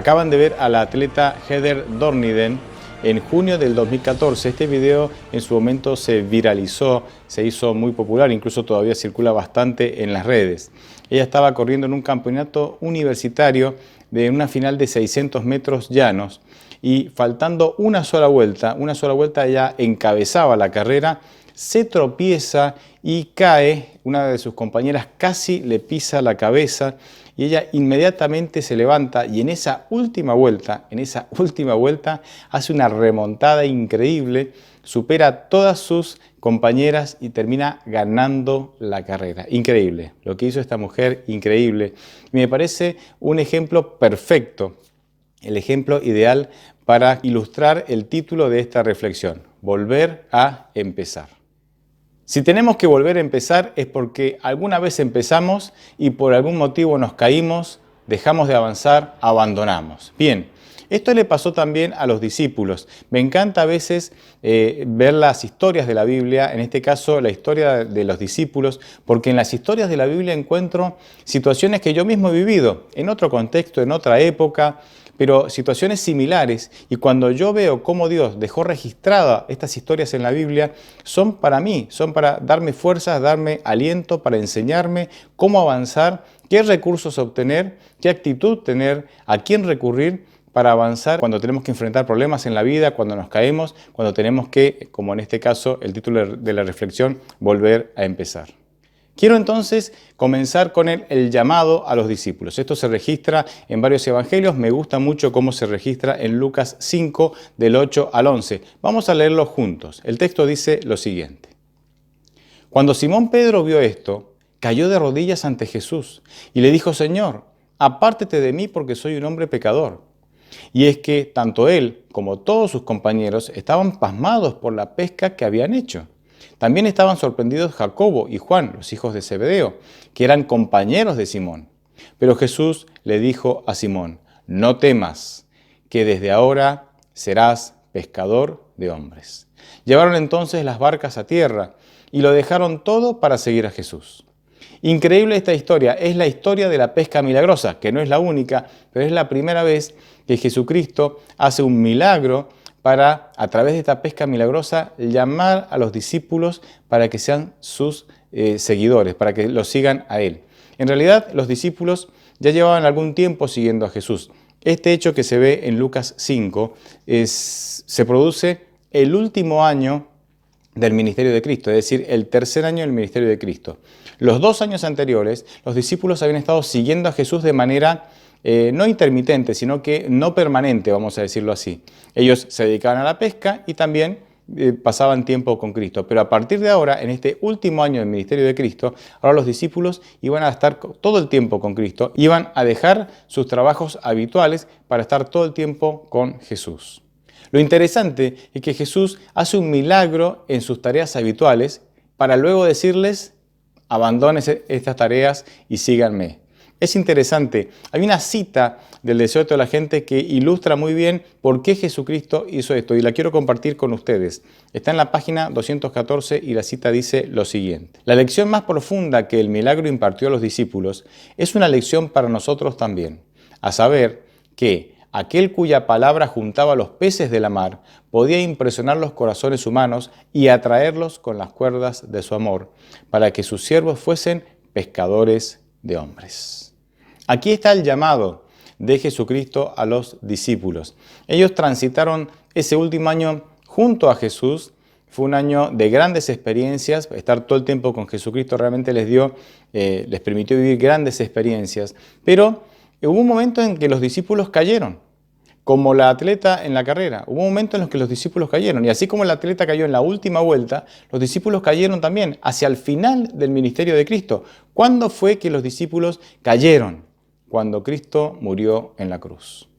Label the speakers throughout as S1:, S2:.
S1: Acaban de ver a la atleta Heather Dorniden en junio del 2014. Este video en su momento se viralizó, se hizo muy popular, incluso todavía circula bastante en las redes. Ella estaba corriendo en un campeonato universitario de una final de 600 metros llanos y faltando una sola vuelta ella encabezaba la carrera, se tropieza y cae. Una de sus compañeras casi le pisa la cabeza y ella inmediatamente se levanta y en esa última vuelta hace una remontada increíble, supera a todas sus compañeras y termina ganando la carrera. Increíble, lo que hizo esta mujer, increíble. Me parece un ejemplo perfecto, el ejemplo ideal para ilustrar el título de esta reflexión: volver a empezar. Si tenemos que volver a empezar es porque alguna vez empezamos y por algún motivo nos caímos, dejamos de avanzar, abandonamos. Bien, esto le pasó también a los discípulos. Me encanta a veces ver las historias de la Biblia, en este caso la historia de los discípulos, porque en las historias de la Biblia encuentro situaciones que yo mismo he vivido, en otro contexto, en otra época, pero situaciones similares, y cuando yo veo cómo Dios dejó registradas estas historias en la Biblia, son para mí, son para darme fuerzas, darme aliento, para enseñarme cómo avanzar, qué recursos obtener, qué actitud tener, a quién recurrir para avanzar cuando tenemos que enfrentar problemas en la vida, cuando nos caemos, cuando tenemos que, como en este caso, el título de la reflexión, volver a empezar. Quiero entonces comenzar con el llamado a los discípulos. Esto se registra en varios evangelios. Me gusta mucho cómo se registra en Lucas 5, del 8 al 11. Vamos a leerlo juntos. El texto dice lo siguiente: Cuando Simón Pedro vio esto, cayó de rodillas ante Jesús y le dijo: Señor, apártate de mí porque soy un hombre pecador. Y es que tanto él como todos sus compañeros estaban pasmados por la pesca que habían hecho. También estaban sorprendidos Jacobo y Juan, los hijos de Zebedeo, que eran compañeros de Simón. Pero Jesús le dijo a Simón: no temas, que desde ahora serás pescador de hombres. Llevaron entonces las barcas a tierra y lo dejaron todo para seguir a Jesús. Increíble esta historia, es la historia de la pesca milagrosa, que no es la única, pero es la primera vez que Jesucristo hace un milagro para, a través de esta pesca milagrosa, llamar a los discípulos para que sean sus seguidores, para que lo sigan a Él. En realidad, los discípulos ya llevaban algún tiempo siguiendo a Jesús. Este hecho que se ve en Lucas 5 se produce el último año del ministerio de Cristo, es decir, el tercer año del ministerio de Cristo. Los 2 años anteriores, los discípulos habían estado siguiendo a Jesús de manera no intermitente, sino que no permanente, vamos a decirlo así. Ellos se dedicaban a la pesca y también pasaban tiempo con Cristo. Pero a partir de ahora, en este último año del ministerio de Cristo, ahora los discípulos iban a estar todo el tiempo con Cristo, iban a dejar sus trabajos habituales para estar todo el tiempo con Jesús. Lo interesante es que Jesús hace un milagro en sus tareas habituales para luego decirles: abandonen estas tareas y síganme. Es interesante, hay una cita del deseo de toda la gente que ilustra muy bien por qué Jesucristo hizo esto y la quiero compartir con ustedes. Está en la página 214 y la cita dice lo siguiente: la lección más profunda que el milagro impartió a los discípulos es una lección para nosotros también, a saber que aquel cuya palabra juntaba los peces de la mar podía impresionar los corazones humanos y atraerlos con las cuerdas de su amor, para que sus siervos fuesen pescadores de hombres. Aquí está el llamado de Jesucristo a los discípulos. Ellos transitaron ese último año junto a Jesús. Fue un año de grandes experiencias. Estar todo el tiempo con Jesucristo realmente les permitió vivir grandes experiencias. Pero hubo un momento en que los discípulos cayeron, como la atleta en la carrera. Hubo un momento en los que los discípulos cayeron. Y así como el atleta cayó en la última vuelta, los discípulos cayeron también hacia el final del ministerio de Cristo. ¿Cuándo fue que los discípulos cayeron? Cuando Cristo murió en la cruz.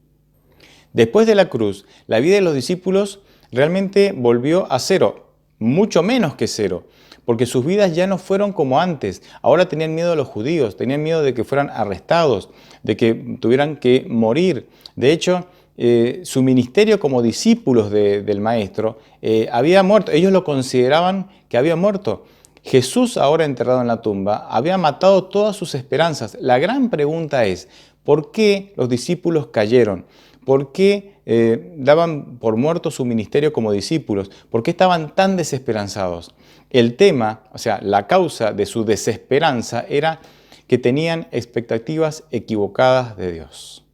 S1: Después de la cruz, la vida de los discípulos realmente volvió a cero, mucho menos que cero, porque sus vidas ya no fueron como antes. Ahora tenían miedo a los judíos, tenían miedo de que fueran arrestados, de que tuvieran que morir. De hecho, su ministerio como discípulos del Maestro había muerto. Ellos lo consideraban que había muerto. Jesús, ahora enterrado en la tumba, había matado todas sus esperanzas. La gran pregunta es: ¿Por qué los discípulos cayeron? ¿Por qué daban por muerto su ministerio como discípulos? ¿Por qué estaban tan desesperanzados? El tema, o sea, la causa de su desesperanza era que tenían expectativas equivocadas de Dios.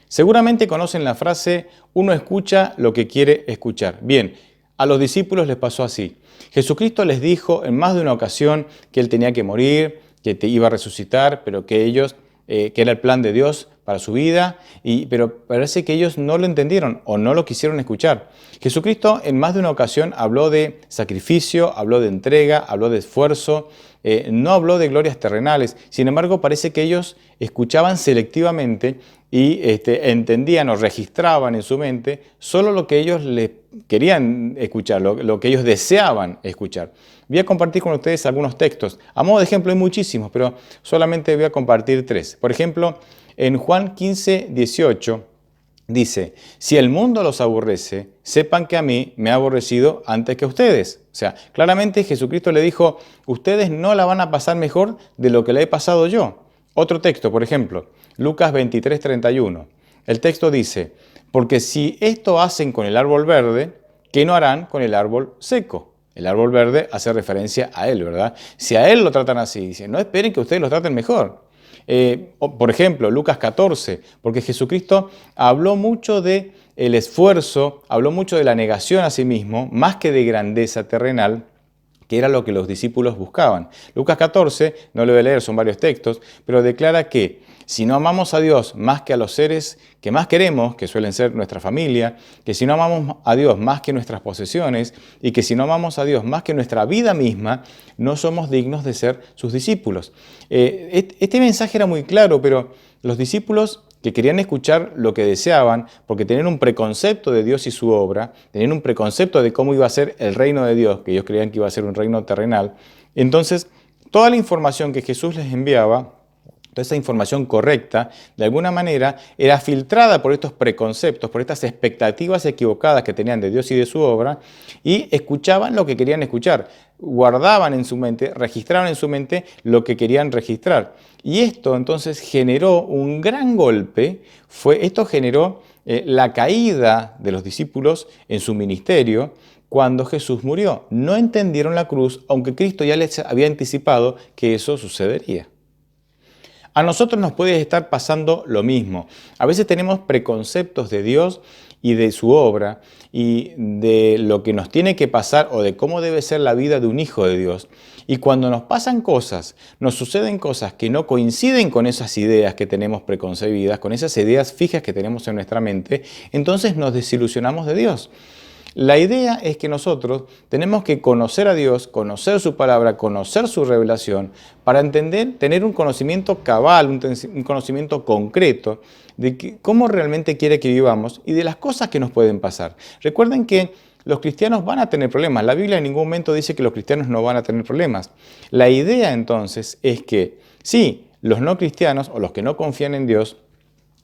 S1: Seguramente conocen la frase, uno escucha lo que quiere escuchar. Bien, a los discípulos les pasó así. Jesucristo les dijo en más de una ocasión que Él tenía que morir, que te iba a resucitar, pero que que era el plan de Dios para su vida, pero parece que ellos no lo entendieron o no lo quisieron escuchar. Jesucristo en más de una ocasión habló de sacrificio, habló de entrega, habló de esfuerzo, no habló de glorias terrenales. Sin embargo, parece que ellos escuchaban selectivamente y entendían o registraban en su mente solo lo que ellos les querían escuchar, lo que ellos deseaban escuchar. Voy a compartir con ustedes algunos textos. A modo de ejemplo hay muchísimos, pero solamente voy a compartir 3. Por ejemplo, en Juan 15, 18 dice, si el mundo los aborrece, sepan que a mí me ha aborrecido antes que a ustedes. O sea, claramente Jesucristo le dijo, ustedes no la van a pasar mejor de lo que la he pasado yo. Otro texto, por ejemplo, Lucas 23, 31. El texto dice, porque si esto hacen con el árbol verde, ¿qué no harán con el árbol seco? El árbol verde hace referencia a él, ¿verdad? Si a él lo tratan así, dice, no esperen que ustedes lo traten mejor. Por ejemplo, Lucas 14, porque Jesucristo habló mucho del esfuerzo, habló mucho de la negación a sí mismo, más que de grandeza terrenal, que era lo que los discípulos buscaban. Lucas 14, no lo voy a leer, son varios textos, pero declara que si no amamos a Dios más que a los seres que más queremos, que suelen ser nuestra familia, que si no amamos a Dios más que nuestras posesiones y que si no amamos a Dios más que nuestra vida misma, no somos dignos de ser sus discípulos. Este mensaje era muy claro, pero los discípulos que querían escuchar lo que deseaban, porque tenían un preconcepto de Dios y su obra, tenían un preconcepto de cómo iba a ser el reino de Dios, que ellos creían que iba a ser un reino terrenal. Entonces, toda la información que Jesús les enviaba, toda esa información correcta, de alguna manera, era filtrada por estos preconceptos, por estas expectativas equivocadas que tenían de Dios y de su obra, y escuchaban lo que querían escuchar, guardaban en su mente, registraban en su mente lo que querían registrar. Y esto entonces generó un gran golpe, esto generó la caída de los discípulos en su ministerio cuando Jesús murió. No entendieron la cruz, aunque Cristo ya les había anticipado que eso sucedería. A nosotros nos puede estar pasando lo mismo. A veces tenemos preconceptos de Dios y de su obra y de lo que nos tiene que pasar o de cómo debe ser la vida de un hijo de Dios. Y cuando nos pasan cosas, nos suceden cosas que no coinciden con esas ideas que tenemos preconcebidas, con esas ideas fijas que tenemos en nuestra mente, entonces nos desilusionamos de Dios. La idea es que nosotros tenemos que conocer a Dios, conocer su palabra, conocer su revelación, para entender, tener un conocimiento cabal, un conocimiento concreto de cómo realmente quiere que vivamos y de las cosas que nos pueden pasar. Recuerden que los cristianos van a tener problemas. La Biblia en ningún momento dice que los cristianos no van a tener problemas. La idea entonces es que sí, los no cristianos o los que no confían en Dios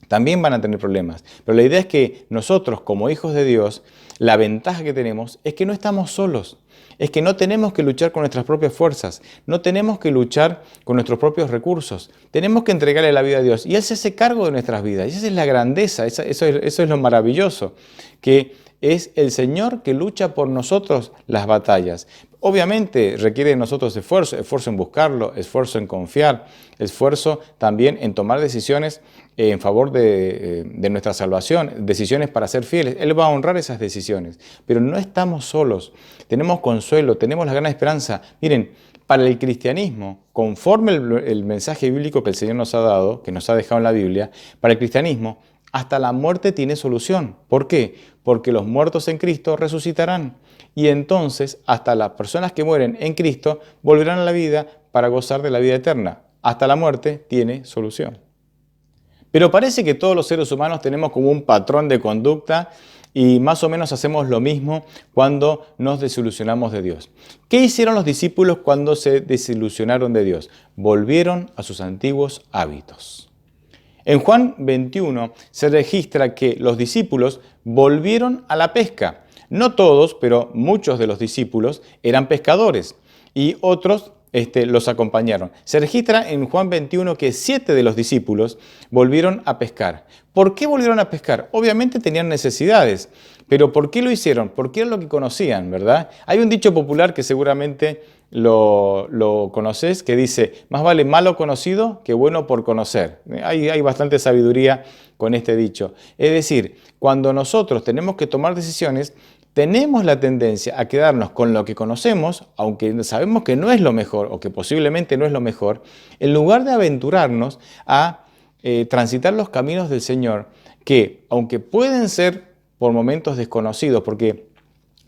S1: también van a tener problemas. Pero la idea es que nosotros, como hijos de Dios, la ventaja que tenemos es que no estamos solos. Es que no tenemos que luchar con nuestras propias fuerzas. No tenemos que luchar con nuestros propios recursos. Tenemos que entregarle la vida a Dios. Y Él se hace cargo de nuestras vidas. Y esa es la grandeza, eso es lo maravilloso. Que es el Señor que lucha por nosotros las batallas. Obviamente requiere de nosotros esfuerzo, esfuerzo en buscarlo, esfuerzo en confiar, esfuerzo también en tomar decisiones en favor de nuestra salvación, decisiones para ser fieles. Él va a honrar esas decisiones, pero no estamos solos, tenemos consuelo, tenemos la gran esperanza. Miren, para el cristianismo, conforme el mensaje bíblico que el Señor nos ha dado, que nos ha dejado en la Biblia, para el cristianismo, hasta la muerte tiene solución. ¿Por qué? Porque los muertos en Cristo resucitarán. Y entonces hasta las personas que mueren en Cristo volverán a la vida para gozar de la vida eterna. Hasta la muerte tiene solución. Pero parece que todos los seres humanos tenemos como un patrón de conducta y más o menos hacemos lo mismo cuando nos desilusionamos de Dios. ¿Qué hicieron los discípulos cuando se desilusionaron de Dios? Volvieron a sus antiguos hábitos. En Juan 21 se registra que los discípulos volvieron a la pesca. No todos, pero muchos de los discípulos eran pescadores y otros los acompañaron. Se registra en Juan 21 que 7 de los discípulos volvieron a pescar. ¿Por qué volvieron a pescar? Obviamente tenían necesidades, pero ¿por qué lo hicieron? Porque era lo que conocían, ¿verdad? Hay un dicho popular que seguramente lo conoces, que dice, más vale malo conocido que bueno por conocer. Hay bastante sabiduría con este dicho. Es decir, cuando nosotros tenemos que tomar decisiones, tenemos la tendencia a quedarnos con lo que conocemos, aunque sabemos que no es lo mejor o que posiblemente no es lo mejor, en lugar de aventurarnos a transitar los caminos del Señor, que aunque pueden ser por momentos desconocidos, porque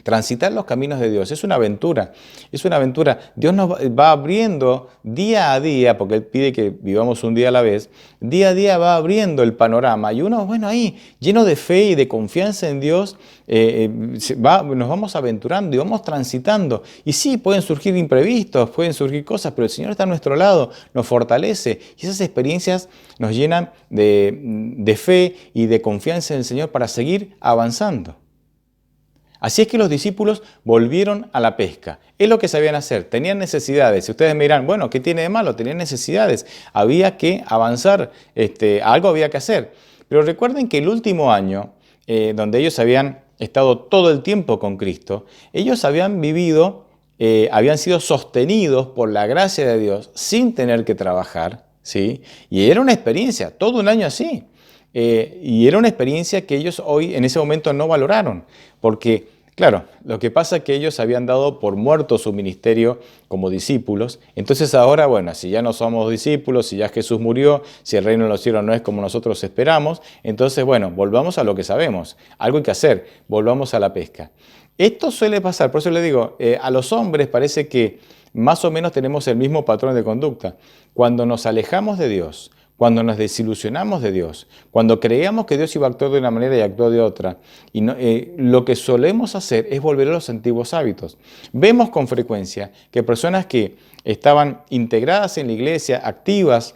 S1: transitar los caminos de Dios es una aventura, es una aventura. Dios nos va abriendo día a día, porque Él pide que vivamos un día a la vez, día a día va abriendo el panorama y uno, bueno, ahí, lleno de fe y de confianza en Dios, nos vamos aventurando y vamos transitando. Y sí, pueden surgir imprevistos, pueden surgir cosas, pero el Señor está a nuestro lado, nos fortalece y esas experiencias nos llenan de fe y de confianza en el Señor para seguir avanzando. Así es que los discípulos volvieron a la pesca. Es lo que sabían hacer. Tenían necesidades. Si ustedes me dirán, bueno, ¿qué tiene de malo? Tenían necesidades. Había que avanzar. Algo había que hacer. Pero recuerden que el último año, donde ellos habían estado todo el tiempo con Cristo, ellos habían vivido, habían sido sostenidos por la gracia de Dios sin tener que trabajar, ¿sí? Y era una experiencia, todo un año así. Y era una experiencia que ellos hoy en ese momento no valoraron, porque claro, lo que pasa es que ellos habían dado por muerto su ministerio como discípulos, entonces ahora, bueno, si ya no somos discípulos, si ya Jesús murió, si el reino de los cielos no es como nosotros esperamos, entonces, bueno, volvamos a lo que sabemos, algo hay que hacer, volvamos a la pesca. Esto suele pasar, por eso le digo, a los hombres parece que más o menos tenemos el mismo patrón de conducta. Cuando nos alejamos de Dios, cuando nos desilusionamos de Dios, cuando creíamos que Dios iba a actuar de una manera y actuó de otra, y lo que solemos hacer es volver a los antiguos hábitos. Vemos con frecuencia que personas que estaban integradas en la iglesia, activas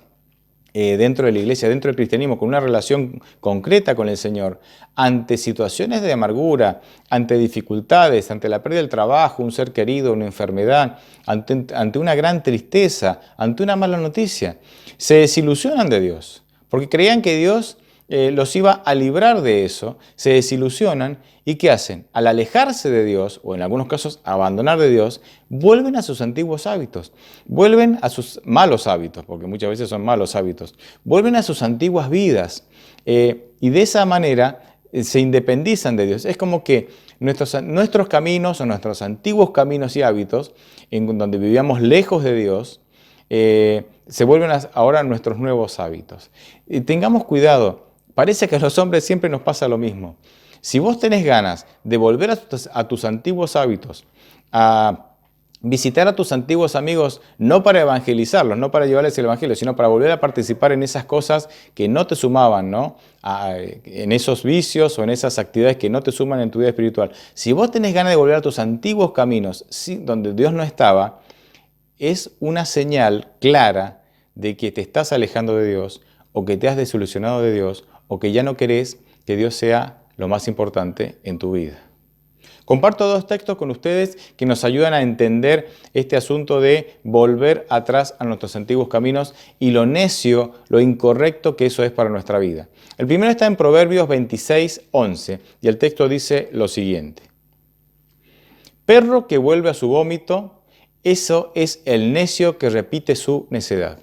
S1: dentro de la iglesia, dentro del cristianismo, con una relación concreta con el Señor, ante situaciones de amargura, ante dificultades, ante la pérdida del trabajo, un ser querido, una enfermedad, ante una gran tristeza, ante una mala noticia, se desilusionan de Dios, porque creían que Dios los iba a librar de eso, se desilusionan y ¿qué hacen? Al alejarse de Dios, o en algunos casos abandonar de Dios, vuelven a sus antiguos hábitos, vuelven a sus malos hábitos, porque muchas veces son malos hábitos, vuelven a sus antiguas vidas y de esa manera se independizan de Dios. Es como que nuestros caminos o nuestros antiguos caminos y hábitos, en donde vivíamos lejos de Dios, se vuelven ahora nuestros nuevos hábitos. Tengamos cuidado. Parece que a los hombres siempre nos pasa lo mismo. Si vos tenés ganas de volver a tus antiguos hábitos, a visitar a tus antiguos amigos, no para evangelizarlos, no para llevarles el evangelio, sino para volver a participar en esas cosas que no te sumaban, ¿no? En esos vicios o en esas actividades que no te suman en tu vida espiritual. Si vos tenés ganas de volver a tus antiguos caminos, donde Dios no estaba, es una señal clara de que te estás alejando de Dios o que te has desilusionado de Dios o que ya no querés que Dios sea lo más importante en tu vida. Comparto dos textos con ustedes que nos ayudan a entender este asunto de volver atrás a nuestros antiguos caminos y lo necio, lo incorrecto que eso es para nuestra vida. El primero está en Proverbios 26:11 y el texto dice lo siguiente. Perro que vuelve a su vómito, eso es el necio que repite su necedad.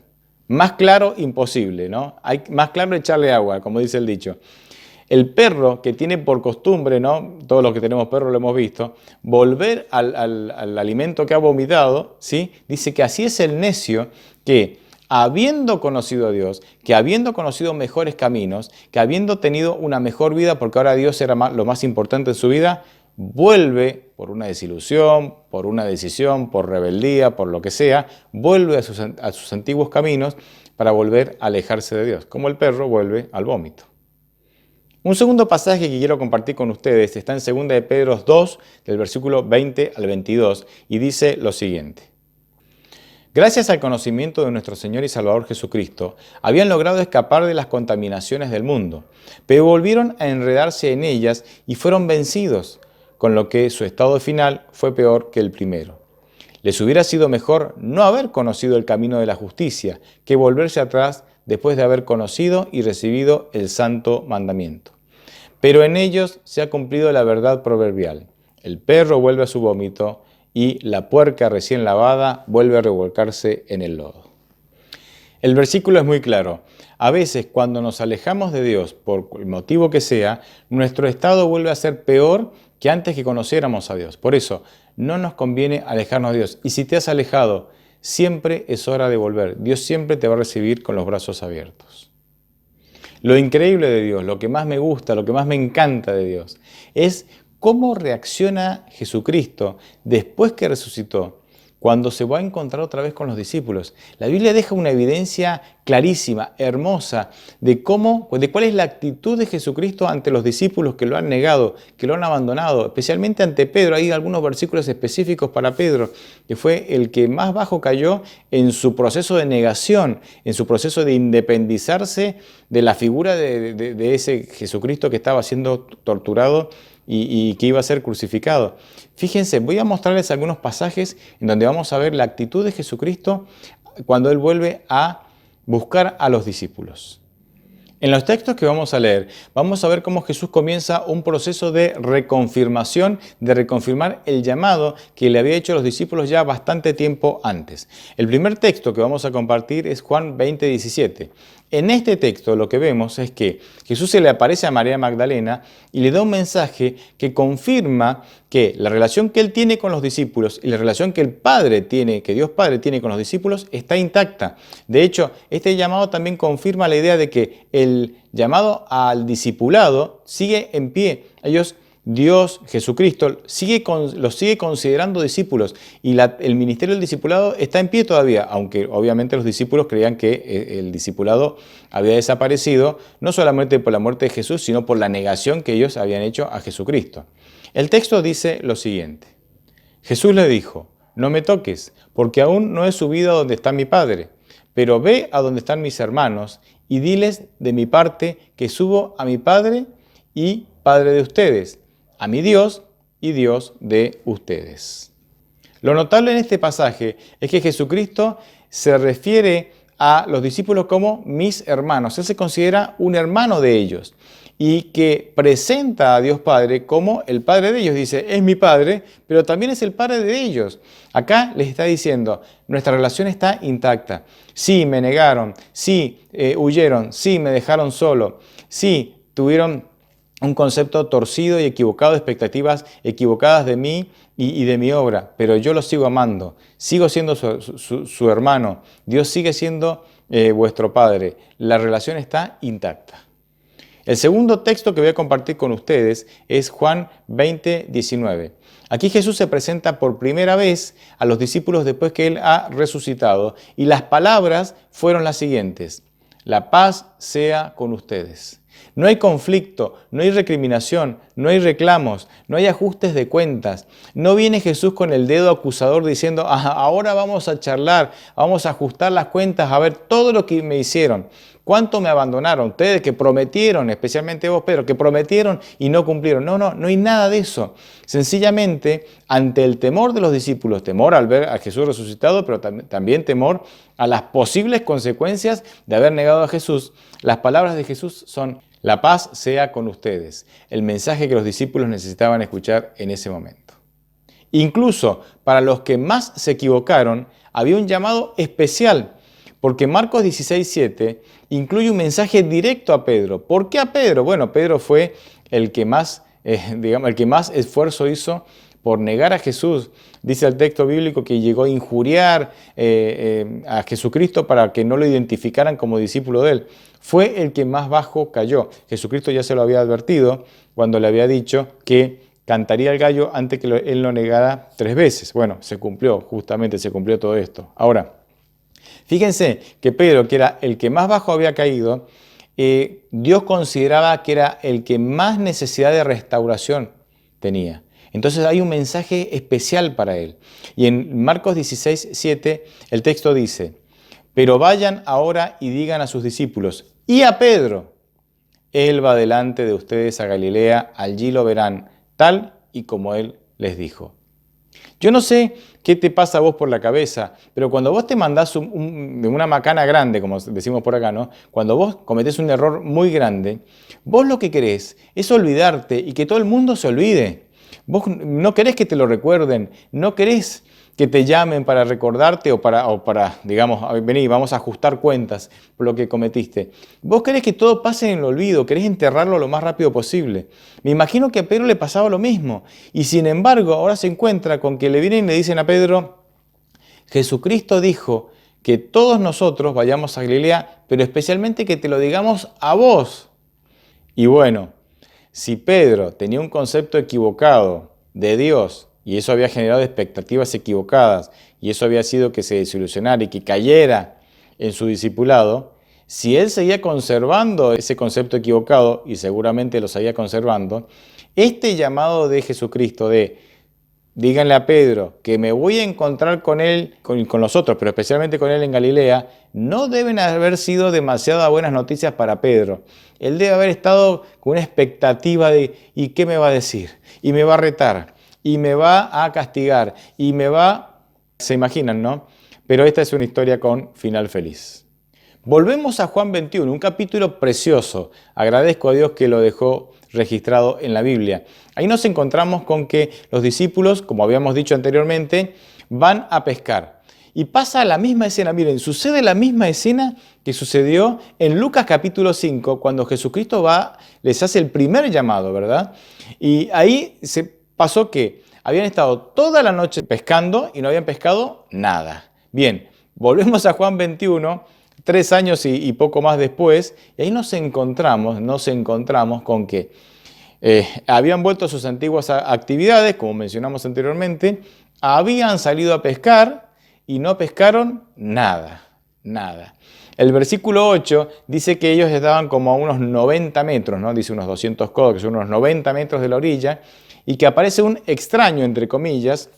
S1: Más claro, imposible, ¿no? Más claro echarle agua, como dice el dicho. El perro que tiene por costumbre, ¿no? Todos los que tenemos perros lo hemos visto, volver al alimento que ha vomitado, ¿sí? Dice que así es el necio que, habiendo conocido a Dios, que habiendo conocido mejores caminos, que habiendo tenido una mejor vida, porque ahora Dios era lo más importante en su vida, vuelve por una desilusión, por una decisión, por rebeldía, por lo que sea, vuelve a sus antiguos caminos para volver a alejarse de Dios, como el perro vuelve al vómito. Un segundo pasaje que quiero compartir con ustedes está en 2 de Pedro 2, del versículo 20 al 22, y dice lo siguiente. Gracias al conocimiento de nuestro Señor y Salvador Jesucristo, habían logrado escapar de las contaminaciones del mundo, pero volvieron a enredarse en ellas y fueron vencidos, con lo que su estado final fue peor que el primero. Les hubiera sido mejor no haber conocido el camino de la justicia que volverse atrás después de haber conocido y recibido el santo mandamiento. Pero en ellos se ha cumplido la verdad proverbial. El perro vuelve a su vómito y la puerca recién lavada vuelve a revolcarse en el lodo. El versículo es muy claro. A veces cuando nos alejamos de Dios, por el motivo que sea, nuestro estado vuelve a ser peor que antes que conociéramos a Dios. Por eso, no nos conviene alejarnos de Dios. Y si te has alejado, siempre es hora de volver. Dios siempre te va a recibir con los brazos abiertos. Lo increíble de Dios, lo que más me gusta, lo que más me encanta de Dios, es cómo reacciona Jesucristo después que resucitó, cuando se va a encontrar otra vez con los discípulos. La Biblia deja una evidencia clarísima, hermosa, de cuál es la actitud de Jesucristo ante los discípulos que lo han negado, que lo han abandonado, especialmente ante Pedro. Hay algunos versículos específicos para Pedro, que fue el que más bajo cayó en su proceso de negación, en su proceso de independizarse de la figura de ese Jesucristo que estaba siendo torturado y que iba a ser crucificado. Fíjense, voy a mostrarles algunos pasajes en donde vamos a ver la actitud de Jesucristo cuando Él vuelve a buscar a los discípulos. En los textos que vamos a leer, vamos a ver cómo Jesús comienza un proceso de reconfirmación, de reconfirmar el llamado que le había hecho a los discípulos ya bastante tiempo antes. El primer texto que vamos a compartir es Juan 20:17. En este texto lo que vemos es que Jesús se le aparece a María Magdalena y le da un mensaje que confirma que la relación que Él tiene con los discípulos y la relación que el Padre tiene, que Dios Padre tiene con los discípulos, está intacta. De hecho, este llamado también confirma la idea de que el llamado al discipulado sigue en pie. Dios, Jesucristo, los sigue considerando discípulos y el ministerio del discipulado está en pie todavía, aunque obviamente los discípulos creían que el discipulado había desaparecido, no solamente por la muerte de Jesús, sino por la negación que ellos habían hecho a Jesucristo. El texto dice lo siguiente: Jesús le dijo, no me toques, porque aún no he subido a donde está mi Padre, pero ve a donde están mis hermanos y diles de mi parte que subo a mi Padre y Padre de ustedes, a mi Dios y Dios de ustedes. Lo notable en este pasaje es que Jesucristo se refiere a los discípulos como mis hermanos. Él se considera un hermano de ellos y que presenta a Dios Padre como el Padre de ellos. Dice, es mi Padre, pero también es el Padre de ellos. Acá les está diciendo, nuestra relación está intacta. Sí, me negaron, sí, huyeron, sí, me dejaron solo, sí, tuvieron un concepto torcido y equivocado, expectativas equivocadas de mí y de mi obra, pero yo los sigo amando, sigo siendo su hermano, Dios sigue siendo vuestro Padre, la relación está intacta. El segundo texto que voy a compartir con ustedes es Juan 20:19. Aquí Jesús se presenta por primera vez a los discípulos después que Él ha resucitado y las palabras fueron las siguientes: la paz sea con ustedes. No hay conflicto, no hay recriminación, no hay reclamos, no hay ajustes de cuentas. No viene Jesús con el dedo acusador diciendo, ahora vamos a charlar, vamos a ajustar las cuentas, a ver todo lo que me hicieron. ¿Cuánto me abandonaron? Ustedes que prometieron, especialmente vos, Pedro, que prometieron y no cumplieron. No hay nada de eso. Sencillamente, ante el temor de los discípulos, temor al ver a Jesús resucitado, pero también temor a las posibles consecuencias de haber negado a Jesús, las palabras de Jesús son: la paz sea con ustedes, el mensaje que los discípulos necesitaban escuchar en ese momento. Incluso para los que más se equivocaron, había un llamado especial, porque Marcos 16:7 incluye un mensaje directo a Pedro. ¿Por qué a Pedro? Bueno, Pedro fue el que más esfuerzo hizo por negar a Jesús. Dice el texto bíblico que llegó a injuriar a Jesucristo para que no lo identificaran como discípulo de él. Fue el que más bajo cayó. Jesucristo ya se lo había advertido cuando le había dicho que cantaría el gallo antes que él lo negara 3 veces. Bueno, se cumplió todo esto. Ahora, fíjense que Pedro, que era el que más bajo había caído, Dios consideraba que era el que más necesidad de restauración tenía. Entonces hay un mensaje especial para él. Y en Marcos 16:7 el texto dice: pero vayan ahora y digan a sus discípulos y a Pedro, él va delante de ustedes a Galilea, allí lo verán, tal y como él les dijo. Yo no sé qué te pasa a vos por la cabeza, pero cuando vos te mandás de una macana grande, como decimos por acá, ¿no? Cuando vos cometés un error muy grande, vos lo que querés es olvidarte y que todo el mundo se olvide. Vos no querés que te lo recuerden, no querés que te llamen para recordarte o para, digamos, vení, vamos a ajustar cuentas por lo que cometiste. Vos querés que todo pase en el olvido, querés enterrarlo lo más rápido posible. Me imagino que a Pedro le pasaba lo mismo. Y sin embargo, ahora se encuentra con que le vienen y le dicen a Pedro, Jesucristo dijo que todos nosotros vayamos a Galilea, pero especialmente que te lo digamos a vos. Y bueno, si Pedro tenía un concepto equivocado de Dios, y eso había generado expectativas equivocadas, y eso había sido que se desilusionara y que cayera en su discipulado, si él seguía conservando ese concepto equivocado, y seguramente lo seguía conservando, este llamado de Jesucristo de díganle a Pedro que me voy a encontrar con él, con los otros, pero especialmente con él en Galilea, no deben haber sido demasiadas buenas noticias para Pedro. Él debe haber estado con una expectativa de ¿y qué me va a decir? Y me va a retar, y me va a castigar, y me va... Se imaginan, ¿no? Pero esta es una historia con final feliz. Volvemos a Juan 21, un capítulo precioso. Agradezco a Dios que lo dejó registrado en la Biblia. Ahí nos encontramos con que los discípulos, como habíamos dicho anteriormente, van a pescar. Y pasa la misma escena, miren, sucede la misma escena que sucedió en Lucas capítulo 5, cuando Jesucristo les hace el primer llamado, ¿verdad? Y ahí se pasó que habían estado toda la noche pescando y no habían pescado nada. Bien, volvemos a Juan 21, 3 años y poco más después, y ahí nos encontramos con que habían vuelto a sus antiguas actividades, como mencionamos anteriormente, habían salido a pescar y no pescaron nada. El versículo 8 dice que ellos estaban como a unos 90 metros, ¿no? Dice unos 200 codos, que son unos 90 metros de la orilla, y que aparece un extraño, entre comillas,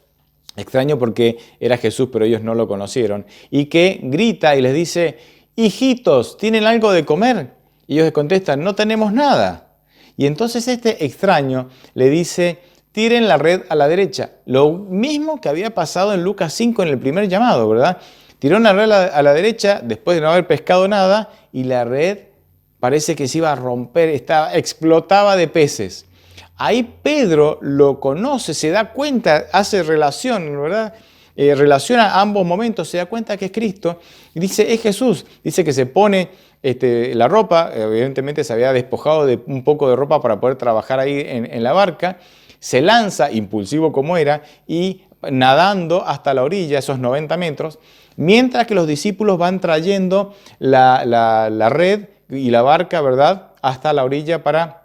S1: extraño porque era Jesús, pero ellos no lo conocieron, y que grita y les dice, hijitos, ¿tienen algo de comer? Y ellos les contestan, no tenemos nada. Y entonces este extraño le dice, tiren la red a la derecha. Lo mismo que había pasado en Lucas 5 en el primer llamado, ¿verdad? Tiraron la red a la derecha después de no haber pescado nada y la red parece que se iba a romper, explotaba de peces. Ahí Pedro lo conoce, se da cuenta, hace relación, ¿verdad? Relaciona ambos momentos, se da cuenta que es Cristo y dice, es Jesús. Dice que se pone la ropa, evidentemente se había despojado de un poco de ropa para poder trabajar ahí en la barca, se lanza, impulsivo como era, y nadando hasta la orilla, esos 90 metros, mientras que los discípulos van trayendo la red y la barca, ¿verdad?, hasta la orilla para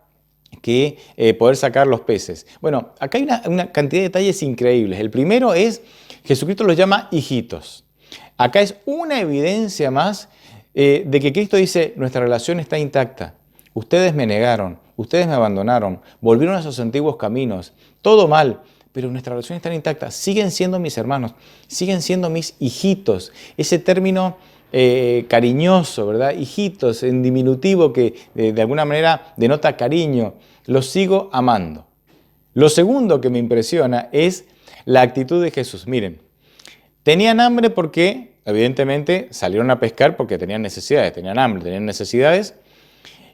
S1: poder sacar los peces. Bueno, acá hay una cantidad de detalles increíbles. El primero es, Jesucristo los llama hijitos. Acá es una evidencia más de que Cristo dice, nuestra relación está intacta. Ustedes me negaron, ustedes me abandonaron, volvieron a sus antiguos caminos, todo mal, pero nuestra relación está intacta. Siguen siendo mis hermanos, siguen siendo mis hijitos. Ese término cariñoso, ¿verdad? Hijitos, en diminutivo que de alguna manera denota cariño. Los sigo amando. Lo segundo que me impresiona es la actitud de Jesús. Miren, tenían hambre porque evidentemente salieron a pescar porque tenían necesidades, tenían hambre, tenían necesidades.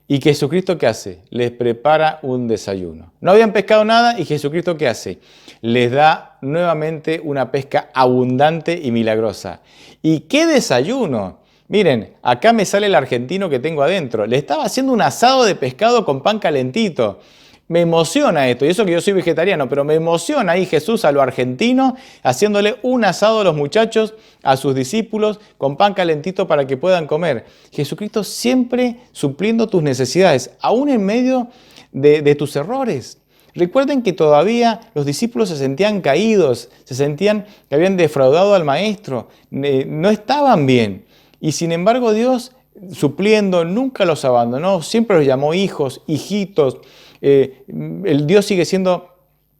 S1: ¿Y Jesucristo qué hace? Les prepara un desayuno. No habían pescado nada y Jesucristo ¿qué hace? Les da nuevamente una pesca abundante y milagrosa. ¿Y qué desayuno? Miren, acá me sale el argentino que tengo adentro. Le estaba haciendo un asado de pescado con pan calentito. Me emociona esto, y eso que yo soy vegetariano, pero me emociona ahí Jesús a lo argentino, haciéndole un asado a los muchachos, a sus discípulos, con pan calentito para que puedan comer. Jesucristo siempre supliendo tus necesidades, aún en medio de tus errores. Recuerden que todavía los discípulos se sentían caídos, se sentían que habían defraudado al Maestro, no estaban bien. Y sin embargo Dios, supliendo, nunca los abandonó, siempre los llamó hijos, hijitos. El Dios sigue siendo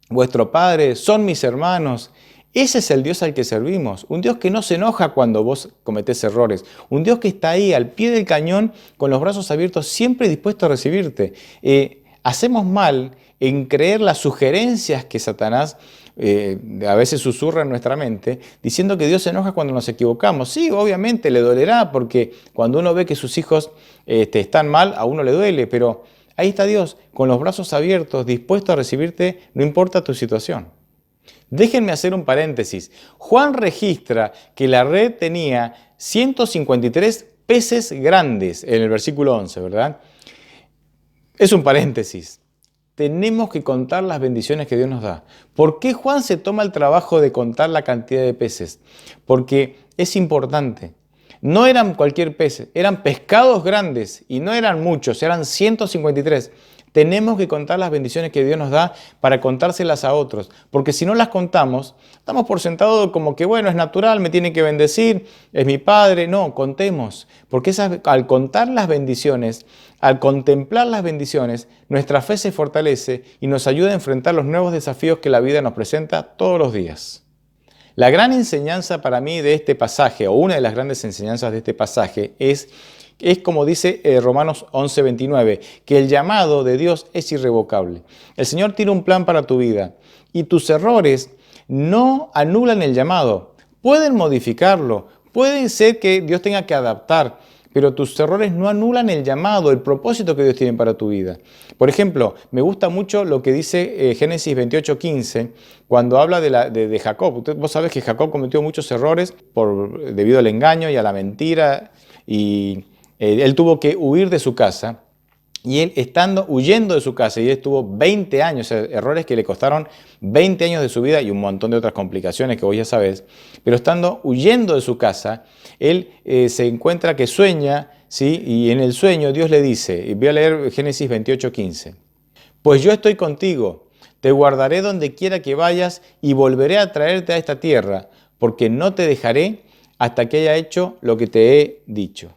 S1: vuestro Padre, son mis hermanos. Ese es el Dios al que servimos, un Dios que no se enoja cuando vos cometés errores, un Dios que está ahí al pie del cañón con los brazos abiertos, siempre dispuesto a recibirte. Hacemos mal en creer las sugerencias que Satanás a veces susurra en nuestra mente, diciendo que Dios se enoja cuando nos equivocamos. Sí, obviamente le dolerá, porque cuando uno ve que sus hijos están mal, a uno le duele, pero ahí está Dios, con los brazos abiertos, dispuesto a recibirte, no importa tu situación. Déjenme hacer un paréntesis. Juan registra que la red tenía 153 peces grandes en el versículo 11, ¿verdad? Es un paréntesis. Tenemos que contar las bendiciones que Dios nos da. ¿Por qué Juan se toma el trabajo de contar la cantidad de peces? Porque es importante. No eran cualquier pez, eran pescados grandes y no eran muchos, eran 153. Tenemos que contar las bendiciones que Dios nos da para contárselas a otros, porque si no las contamos, estamos por sentado como que bueno, es natural, me tiene que bendecir, es mi padre. No, contemos, porque al contar las bendiciones, al contemplar las bendiciones, nuestra fe se fortalece y nos ayuda a enfrentar los nuevos desafíos que la vida nos presenta todos los días. La gran enseñanza para mí de este pasaje, o una de las grandes enseñanzas de este pasaje, es como dice Romanos 11:29, que el llamado de Dios es irrevocable. El Señor tiene un plan para tu vida y tus errores no anulan el llamado. Pueden modificarlo, pueden ser que Dios tenga que adaptar, pero tus errores no anulan el llamado, el propósito que Dios tiene para tu vida. Por ejemplo, me gusta mucho lo que dice Génesis 28:15, cuando habla de Jacob. Vos sabés que Jacob cometió muchos errores debido al engaño y a la mentira, y él tuvo que huir de su casa. Y él huyendo de su casa, y él estuvo 20 años, errores que le costaron 20 años de su vida y un montón de otras complicaciones que vos ya sabés, pero estando huyendo de su casa, él se encuentra que sueña, ¿sí? Y en el sueño Dios le dice, y voy a leer Génesis 28:15, pues yo estoy contigo, te guardaré donde quiera que vayas y volveré a traerte a esta tierra, porque no te dejaré hasta que haya hecho lo que te he dicho.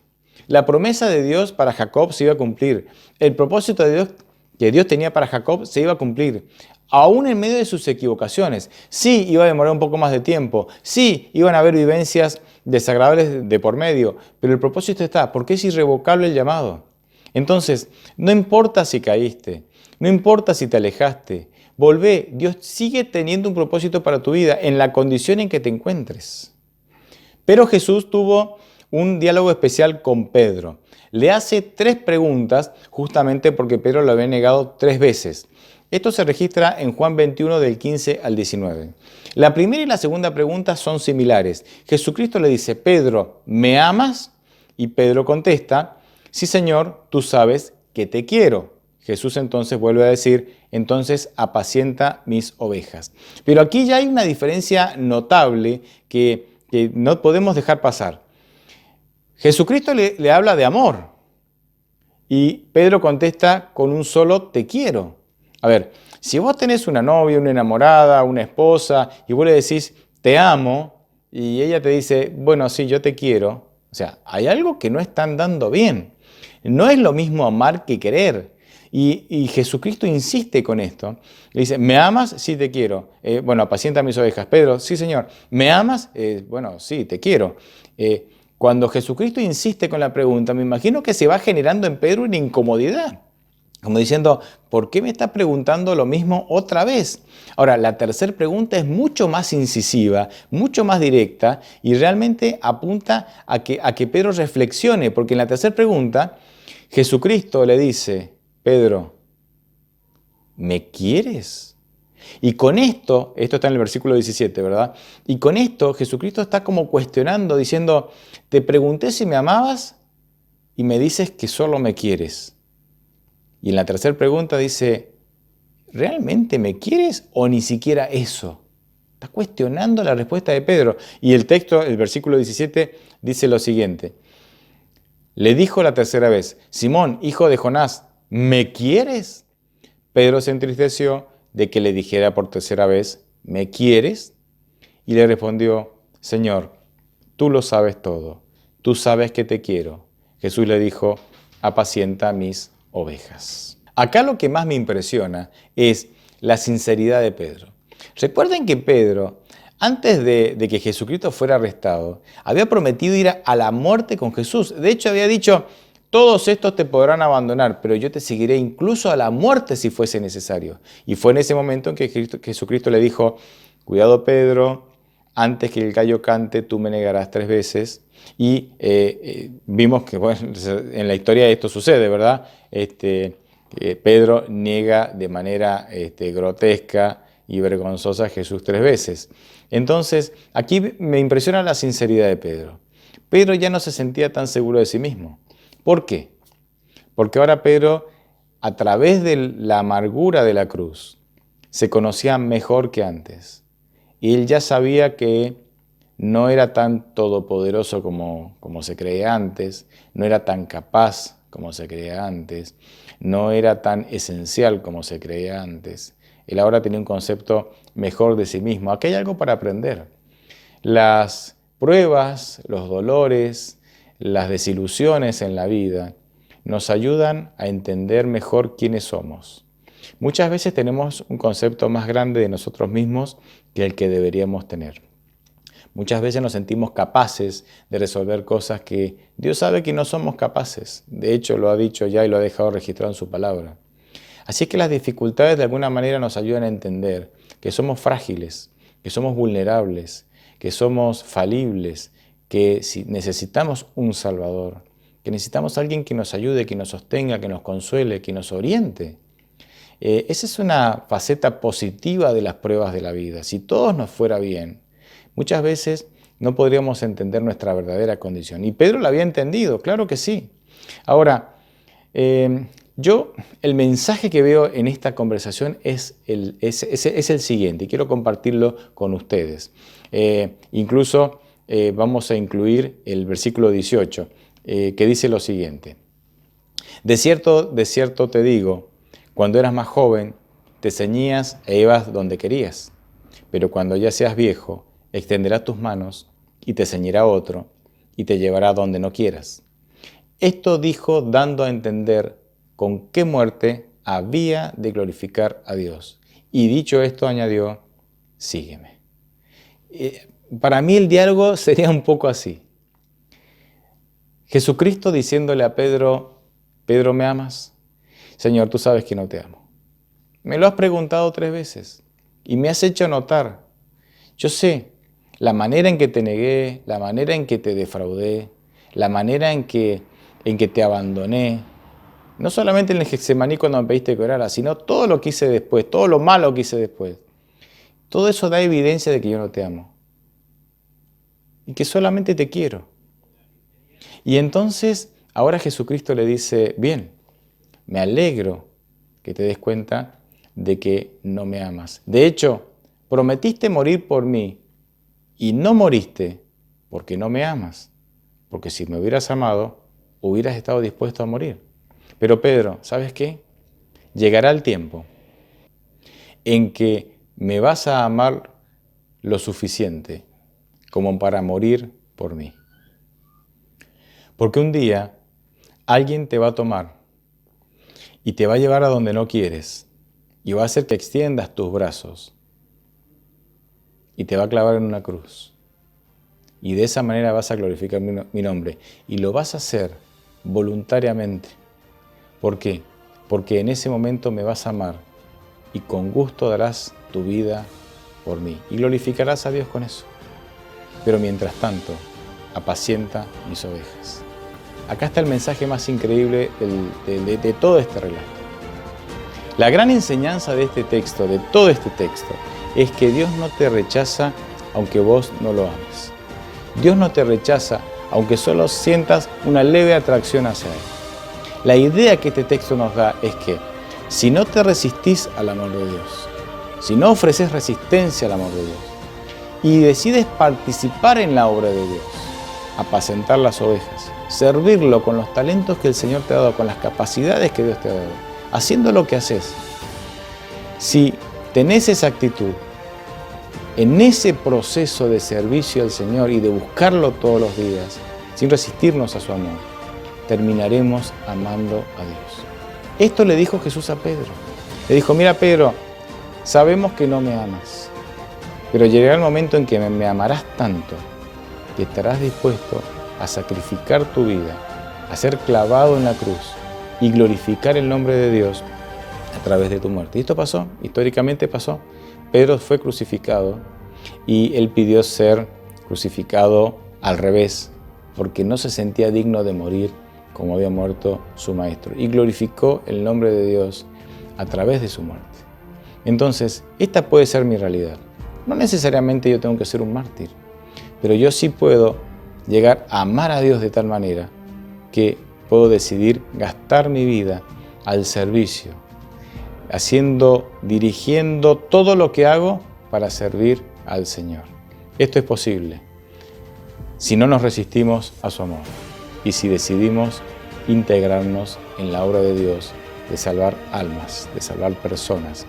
S1: La promesa de Dios para Jacob se iba a cumplir. El propósito de Dios que Dios tenía para Jacob se iba a cumplir. Aún en medio de sus equivocaciones. Sí, iba a demorar un poco más de tiempo. Sí, iban a haber vivencias desagradables de por medio. Pero el propósito está, porque es irrevocable el llamado. Entonces, no importa si caíste, no importa si te alejaste, volvé. Dios sigue teniendo un propósito para tu vida en la condición en que te encuentres. Pero Jesús tuvo un diálogo especial con Pedro. Le hace 3 preguntas justamente porque Pedro lo había negado 3 veces. Esto se registra en Juan 21 del 15 al 19. La primera y la segunda pregunta son similares. Jesucristo le dice, Pedro, ¿me amas? Y Pedro contesta, sí Señor, tú sabes que te quiero. Jesús entonces vuelve a decir, entonces apacienta mis ovejas. Pero aquí ya hay una diferencia notable que no podemos dejar pasar. Jesucristo le habla de amor y Pedro contesta con un solo te quiero. A ver, si vos tenés una novia, una enamorada, una esposa y vos le decís te amo y ella te dice, bueno, sí, yo te quiero, o sea, hay algo que no están dando bien. No es lo mismo amar que querer. Y Jesucristo insiste con esto. Le dice, ¿me amas? Sí, te quiero. Bueno, apacienta mis ovejas. Pedro, sí, Señor. ¿Me amas? Bueno, sí, te quiero. Cuando Jesucristo insiste con la pregunta, me imagino que se va generando en Pedro una incomodidad. Como diciendo, ¿por qué me está preguntando lo mismo otra vez? Ahora, la tercera pregunta es mucho más incisiva, mucho más directa y realmente apunta a que Pedro reflexione, porque en la tercera pregunta Jesucristo le dice, Pedro, ¿me quieres? Y con esto está en el versículo 17, ¿verdad? Y con esto Jesucristo está como cuestionando, diciendo, te pregunté si me amabas y me dices que solo me quieres. Y en la tercera pregunta dice, ¿realmente me quieres o ni siquiera eso? Está cuestionando la respuesta de Pedro. Y el texto, el versículo 17, dice lo siguiente. Le dijo la tercera vez, Simón, hijo de Jonás, ¿me quieres? Pedro se entristeció de que le dijera por tercera vez, ¿me quieres? Y le respondió, Señor, tú lo sabes todo, tú sabes que te quiero. Jesús le dijo, apacienta mis ovejas. Acá lo que más me impresiona es la sinceridad de Pedro. Recuerden que Pedro, antes de que Jesucristo fuera arrestado, había prometido ir a la muerte con Jesús. De hecho, había dicho, todos estos te podrán abandonar, pero yo te seguiré incluso a la muerte si fuese necesario. Y fue en ese momento en que Jesucristo le dijo, cuidado Pedro, antes que el gallo cante tú me negarás 3 veces. Y vimos que bueno, en la historia esto sucede, ¿verdad? Pedro niega de manera grotesca y vergonzosa a Jesús 3 veces. Entonces, aquí me impresiona la sinceridad de Pedro. Pedro ya no se sentía tan seguro de sí mismo. ¿Por qué? Porque ahora Pedro, a través de la amargura de la cruz, se conocía mejor que antes. Y él ya sabía que no era tan todopoderoso como se creía antes, no era tan capaz como se creía antes, no era tan esencial como se creía antes. Él ahora tenía un concepto mejor de sí mismo. Aquí hay algo para aprender. Las pruebas, los dolores, las desilusiones en la vida nos ayudan a entender mejor quiénes somos. Muchas veces tenemos un concepto más grande de nosotros mismos que el que deberíamos tener. Muchas veces nos sentimos capaces de resolver cosas que Dios sabe que no somos capaces. De hecho, lo ha dicho ya y lo ha dejado registrado en su palabra. Así que las dificultades de alguna manera nos ayudan a entender que somos frágiles, que somos vulnerables, que somos falibles, que necesitamos un Salvador, que necesitamos a alguien que nos ayude, que nos sostenga, que nos consuele, que nos oriente. Esa es una faceta positiva de las pruebas de la vida. Si todo nos fuera bien, muchas veces no podríamos entender nuestra verdadera condición. Y Pedro la había entendido, claro que sí. Ahora, el mensaje que veo en esta conversación es el siguiente, y quiero compartirlo con ustedes. Incluso vamos a incluir el versículo 18, que dice lo siguiente. De cierto te digo, cuando eras más joven, te ceñías e ibas donde querías, pero cuando ya seas viejo, extenderás tus manos y te ceñirá otro y te llevará donde no quieras. Esto dijo dando a entender con qué muerte había de glorificar a Dios. Y dicho esto añadió, sígueme. Para mí el diálogo sería un poco así. Jesucristo diciéndole a Pedro, Pedro, ¿me amas? Señor, tú sabes que no te amo. Me lo has preguntado 3 veces y me has hecho notar. Yo sé la manera en que te negué, la manera en que te defraudé, la manera en que te abandoné. No solamente en el Getsemaní cuando me pediste que orara, sino todo lo que hice después, todo lo malo que hice después. Todo eso da evidencia de que yo no te amo y que solamente te quiero. Y entonces ahora Jesucristo le dice, bien, me alegro que te des cuenta de que no me amas. De hecho, prometiste morir por mí y no moriste porque no me amas. Porque si me hubieras amado, hubieras estado dispuesto a morir. Pero Pedro, ¿sabes qué? Llegará el tiempo en que me vas a amar lo suficiente como para morir por mí. Porque un día alguien te va a tomar y te va a llevar a donde no quieres y va a hacer que extiendas tus brazos y te va a clavar en una cruz. Y de esa manera vas a glorificar mi nombre. Y lo vas a hacer voluntariamente. ¿Por qué? Porque en ese momento me vas a amar y con gusto darás tu vida por mí. Y glorificarás a Dios con eso. Pero mientras tanto, apacienta mis ovejas. Acá está el mensaje más increíble de todo este relato. La gran enseñanza de este texto, de todo este texto, es que Dios no te rechaza aunque vos no lo ames. Dios no te rechaza aunque solo sientas una leve atracción hacia Él. La idea que este texto nos da es que si no te resistís al amor de Dios, si no ofreces resistencia al amor de Dios y decides participar en la obra de Dios, apacentar las ovejas, servirlo con los talentos que el Señor te ha dado, con las capacidades que Dios te ha dado, haciendo lo que haces, si tenés esa actitud, en ese proceso de servicio al Señor y de buscarlo todos los días, sin resistirnos a su amor, terminaremos amando a Dios. Esto le dijo Jesús a Pedro. Le dijo, mira Pedro, sabemos que no me amas, pero llegará el momento en que me amarás tanto que estarás dispuesto a sacrificar tu vida, a ser clavado en la cruz y glorificar el nombre de Dios a través de tu muerte. Y esto pasó, históricamente pasó. Pedro fue crucificado y él pidió ser crucificado al revés, porque no se sentía digno de morir como había muerto su maestro, y glorificó el nombre de Dios a través de su muerte. Entonces, esta puede ser mi realidad. No necesariamente yo tengo que ser un mártir, pero yo sí puedo llegar a amar a Dios de tal manera que puedo decidir gastar mi vida al servicio, dirigiendo todo lo que hago para servir al Señor. Esto es posible si no nos resistimos a su amor y si decidimos integrarnos en la obra de Dios de salvar almas, de salvar personas,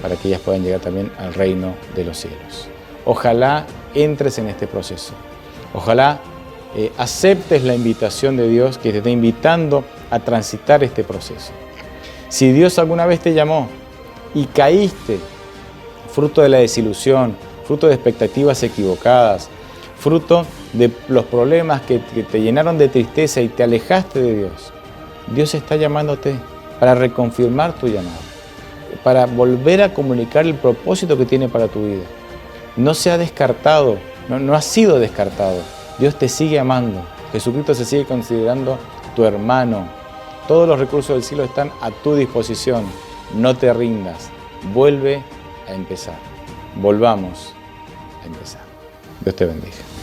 S1: para que ellas puedan llegar también al reino de los cielos. Ojalá entres en este proceso. Ojalá aceptes la invitación de Dios que te está invitando a transitar este proceso. Si Dios alguna vez te llamó y caíste, fruto de la desilusión, fruto de expectativas equivocadas, fruto de los problemas que te llenaron de tristeza y te alejaste de Dios, Dios está llamándote para reconfirmar tu llamado, para volver a comunicar el propósito que tiene para tu vida. No se ha descartado, no ha sido descartado. Dios te sigue amando. Jesucristo se sigue considerando tu hermano. Todos los recursos del cielo están a tu disposición. No te rindas. Vuelve a empezar. Volvamos a empezar. Dios te bendiga.